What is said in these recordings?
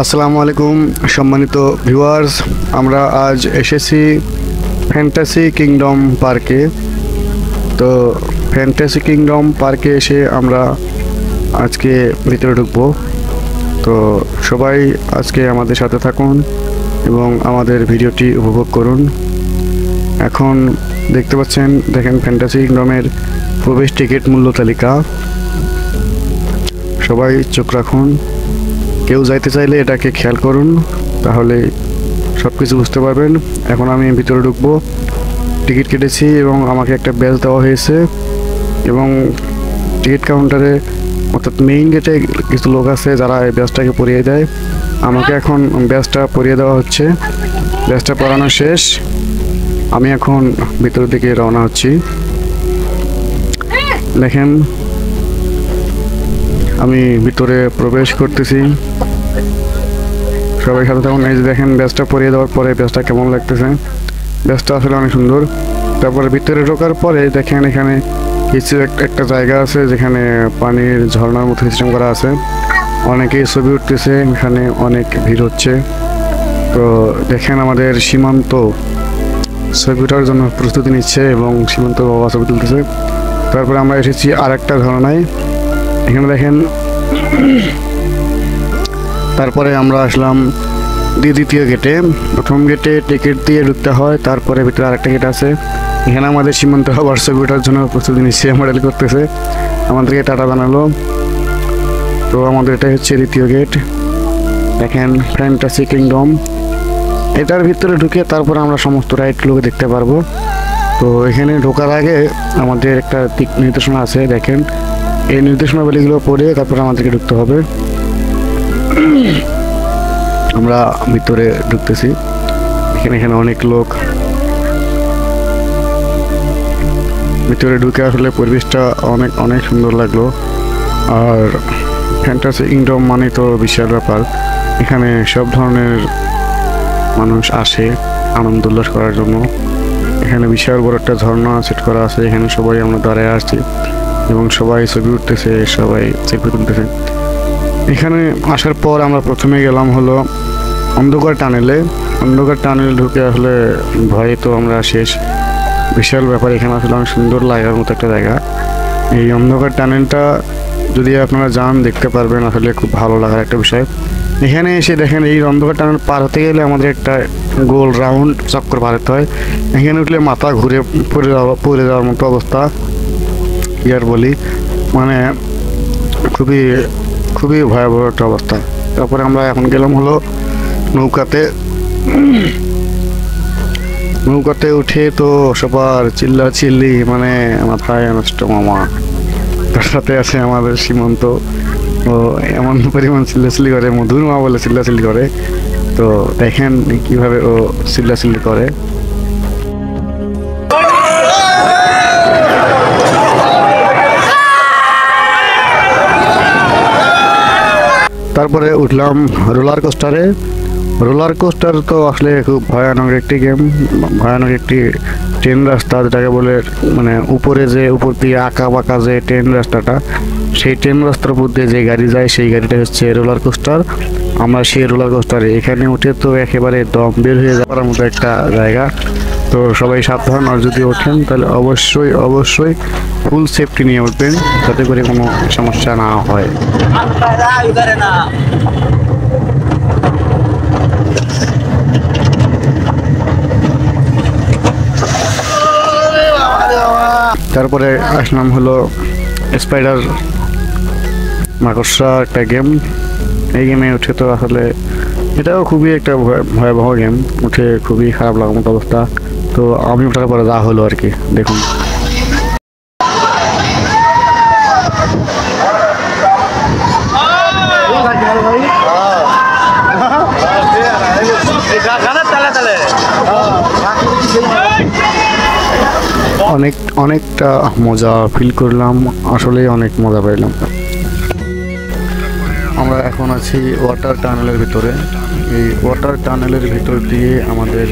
আসসালামু আলাইকুম সম্মানিত ভিউয়ার্স, আমরা আজ এসেছি ফ্যান্টাসি কিংডম পার্কে। তো ফ্যান্টাসি কিংডম পার্কে এসে আমরা আজকে ভিতরে ঢুকবো। তো সবাই আজকে আমাদের সাথে থাকুন এবং আমাদের ভিডিওটি উপভোগ করুন। এখন দেখতে পাচ্ছেন, দেখেন ফ্যান্টাসি কিংডমের প্রবেশ টিকিট মূল্য তালিকা। সবাই চোখ রাখুন, কেউ যাইতে চাইলে এটাকে খেয়াল করুন, তাহলে সব কিছু বুঝতে পারবেন। এখন আমি ভিতরে ঢুকবো, টিকিট কেটেছি এবং আমাকে একটা ব্যাজ দেওয়া হয়েছে এবং টিকিট কাউন্টারে অর্থাৎ মেইন গেটে কিছু লোক আছে যারা এই ব্যাজটাকে পরিয়ে দেয়। আমাকে এখন ব্যাজটা পরিয়ে দেওয়া হচ্ছে। ব্যাজটা পরানো শেষ, আমি এখন ভিতরের দিকে রওনা হচ্ছি। দেখেন আমি ভিতরে প্রবেশ করতেছি, সবাই সাথে থাকুন। এই যে দেখেন ব্যাজটা পরিয়ে দেওয়ার পরে ব্যাজটা কেমন লাগতেছে। ব্যাজটা আসলে অনেক সুন্দর। তারপরে ভিতরে ঢোকার পরে দেখেন এখানে কিছু একটা জায়গা আছে যেখানে পানির ঝর্ণার মতো সিস্টেম করা আছে। অনেকেই ছবি উঠতেছে, এখানে অনেক ভিড় হচ্ছে। তো দেখেন আমাদের সীমান্ত ছবি ওঠার জন্য প্রস্তুতি নিচ্ছে এবং সীমান্ত বাবা ছবি তুলতেছে। তারপরে আমরা এসেছি আর একটা ঝর্ণায়, এখানে দেখেন। তারপরে আমরা আসলাম দ্বিতীয় গেটে। প্রথম গেটে টিকিট দিয়ে ঢুকতে হয়, তারপরে ভিতরে আরেকটা গেট আছে। এখানে আমাদের সীমান্ত হওয়ার ছবি ওঠার জন্য প্রস্তুতি নিচ্ছে, মডেল করতেছে, আমাদেরকে টাটা জানালো। তো আমাদের এটা হচ্ছে দ্বিতীয় গেট। দেখেন ফ্যান্টাসি কিংডম, এটার ভিতরে ঢুকে তারপর আমরা সমস্ত রাইডগুলোকে দেখতে পারবো। তো এখানে ঢোকার আগে আমাদের একটা দিক নির্দেশনা আছে, দেখেন এই নির্দেশনাবলীগুলো পড়ে তারপরে আমাদেরকে ঢুকতে হবে। আমরা ভিতরে ঢুকতেছি, এখানে অনেক লোক। ভিতরে ঢুকে আসলে পরিবেশটা অনেক অনেক সুন্দর লাগলো। আর ফ্যান্টাসি কিংডম মানে তো বিশাল ব্যাপার, এখানে সব ধরনের মানুষ আসে আনন্দ উল্লাস করার জন্য। এখানে বিশাল বড় একটা ঝর্ণা সেট করা আছে, এখানে সবাই আমরা দাঁড়ায় আসছি এবং সবাই ছবি উঠতেছে, সবাই সেলফি তুলতেছে। এখানে আসার পর আমরা প্রথমে গেলাম হলো অন্ধকার টানেলে। অন্ধকার টানেল ঢুকে আসলে ভয়ে তো আমরা শেষ। বিশাল ব্যাপার, এখানে আসলে অনেক সুন্দর লাগার মতো একটা জায়গা। এই অন্ধকার টানেলটা যদি আপনারা যান দেখতে পারবেন, আসলে খুব ভালো লাগার একটা বিষয়। এখানে এসে দেখেন এই অন্ধকার টানেল পার হতে গেলে আমাদের একটা গোল রাউন্ড চক্কর পার হতে হয়। এখানে উঠলে মাথা ঘুরে পড়ে যাওয়ার মতো অবস্থা, কি আর বলি, মানে খুবই খুবই ভয়াবহ একটা অবস্থা। তারপরে আমরা এখন গেলাম হলো নৌকাতে উঠে তো সবার চিল্লি, মানে মাথায় নষ্ট মামা। তার সাথে আছে আমাদের সীমান্ত, ও এমন পরিমাণ চিল্লাচিল্লি করে, মধুর মা বলে চিল্লাচিল্লি করে। তো দেখেন কিভাবে ও চিল্লাচিল্লি করে। তারপরে উঠলাম রোলার কোস্টারে। রোলার কোস্টার তো আসলে খুব ভয়ানক একটি গেম, ভয়ানক একটি ট্রেন রাস্তা, যেটাকে বলে মানে উপর দিয়ে আঁকা বাঁকা যে ট্রেন রাস্তাটা, সেই ট্রেন রাস্তার উপর দিয়ে যে গাড়ি যায় সেই গাড়িটা হচ্ছে রোলার কোস্টার। আমরা সেই রোলার কোস্টারে এখানে উঠে তো একেবারে দম বের হয়ে যাওয়ার মতো একটা জায়গা। তো সবাই সাবধান, আর যদি ওঠেন তাহলে অবশ্যই ফুল সেফটি নিয়ে উঠবেন, যাতে করে কোনো সমস্যা না হয়। তারপরে আসলাম হলো স্পাইডার মাকড়সা একটা গেম। এই গেমে উঠে তো আসলে এটাও খুবই একটা ভয়াবহ গেম, উঠে খুবই খারাপ লাগার মতো অবস্থা। তো আমি ওঠার পরে যা হলো আর কি, দেখুন। অনেকটা মজা ফিল করলাম, আসলে অনেক মজা পাইলাম। আমরা এখন আছি ওয়াটার টানেলের ভিতরে। এই ওয়াটার টানেলের ভিতর দিয়ে আমাদের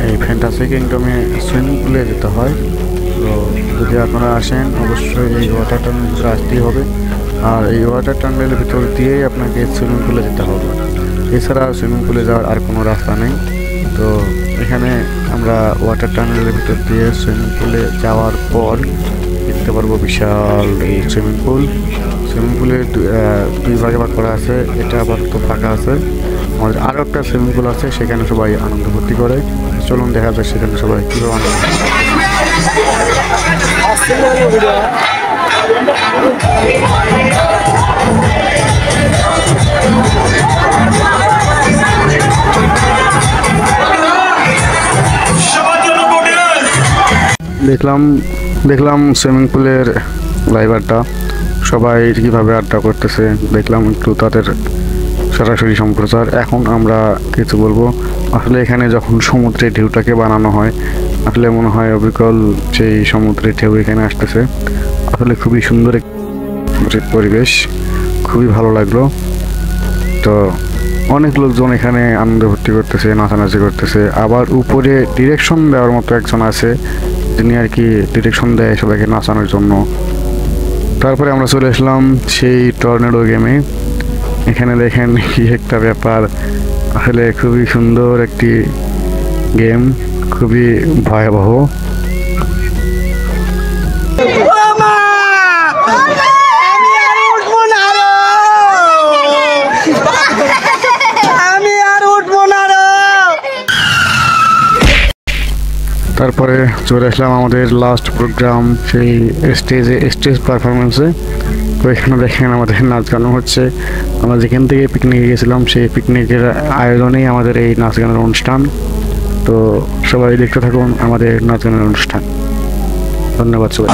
এই ফ্যান্টাসি কিংডমে সুইমিং পুলে যেতে হয়। তো যদি আপনারা আসেন অবশ্যই এই ওয়াটার টানেল আসতেই হবে। আর এই ওয়াটার টানেলের ভিতর দিয়েই আপনাকে সুইমিং পুলে যেতে হবে, এছাড়া সুইমিং পুলে যাওয়ার আর কোনো রাস্তা নেই। তো এখানে আমরা ওয়াটার টানেলের ভিতর দিয়ে সুইমিং পুলে যাওয়ার পর দেখতে পারবো বিশাল এই সুইমিং পুল। সুইমিং পুলে দুই ভাগে ভাগ করা আছে, এটা আপাতত ফাঁকা আছে। আমাদের আরও একটা সুইমিং পুল আছে, সেখানে সবাই আনন্দ ফুর্তি করে। চলুন দেখা যায় সেখানে সবাই কীভাবে আনন্দ দেখলাম সুইমিং পুলের লাইভারটা সবাই কীভাবে আড্ডা করতেছে, দেখলাম একটু তাদের সরাসরি সম্প্রচার। এখন আমরা কিছু বলবো। আসলে এখানে যখন সমুদ্রের ঢেউটাকে বানানো হয়, আসলে মনে হয় অবিকল সেই সমুদ্রের ঢেউ এখানে আসতেছে। আসলে খুবই সুন্দর পরিবেশ, খুবই ভালো লাগলো। তো অনেক লোকজন এখানে আনন্দ ভর্তি করতেছে, নাচানাচি করতেছে। আবার উপরে ডিরেকশন দেওয়ার মতো একজন আছে, যিনি আর কি ডিরেকশন দেয় সবাইকে নাচানোর জন্য। তারপরে আমরা চলে আসলাম সেই টর্নেডো গেমে। এখানে দেখেন কি একটা ব্যাপার, আসলে খুবই সুন্দর একটি গেম, খুবই ভয়াবহ। তারপরে চলে আসলাম আমাদের লাস্ট প্রোগ্রাম, সেই স্টেজ পারফরমেন্সে। তো এখানে দেখেন আমাদের নাচ গানও হচ্ছে। আমরা যেখান থেকে পিকনিকে গেছিলাম সেই পিকনিকের আয়োজনেই আমাদের এই নাচ গানের অনুষ্ঠান। তো সবাই দেখতে থাকুন আমাদের নাচ গানের অনুষ্ঠান। ধন্যবাদ সবাই।